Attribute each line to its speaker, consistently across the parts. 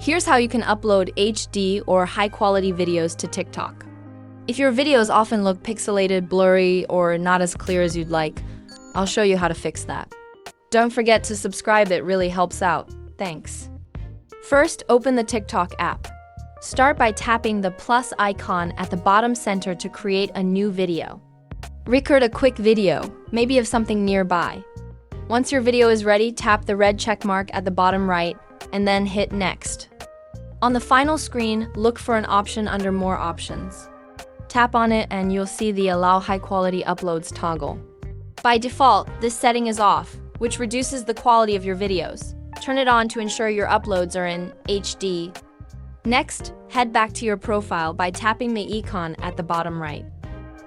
Speaker 1: Here's how you can upload HD or high-quality videos to TikTok. If your videos often look pixelated, blurry, or not as clear as you'd like, I'll show you how to fix that. Don't forget to subscribe, it really helps out. Thanks. First, open the TikTok app. Start by tapping the plus icon at the bottom center to create a new video. Record a quick video, maybe of something nearby. Once your video is ready, tap the red check mark at the bottom right, and then hit Next. On the final screen, look for an option under More Options. Tap on it and you'll see the Allow High Quality Uploads toggle. By default, this setting is off, which reduces the quality of your videos. Turn it on to ensure your uploads are in HD. Next, head back to your profile by tapping the icon at the bottom right.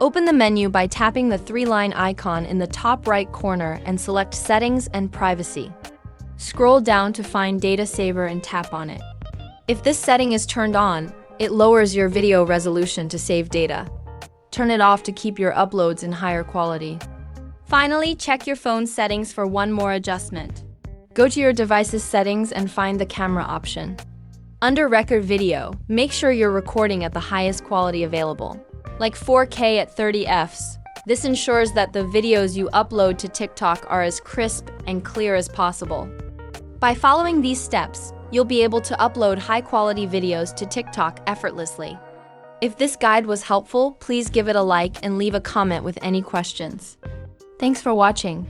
Speaker 1: Open the menu by tapping the three-line icon in the top right corner and select Settings and Privacy. Scroll down to find Data Saver and tap on it. If this setting is turned on, it lowers your video resolution to save data. Turn it off to keep your uploads in higher quality. Finally, check your phone's settings for one more adjustment. Go to your device's settings and find the camera option. Under Record Video, make sure you're recording at the highest quality available, like 4K at 30 fps. This ensures that the videos you upload to TikTok are as crisp and clear as possible. By following these steps, you'll be able to upload high-quality videos to TikTok effortlessly. If this guide was helpful, please give it a like and leave a comment with any questions. Thanks for watching.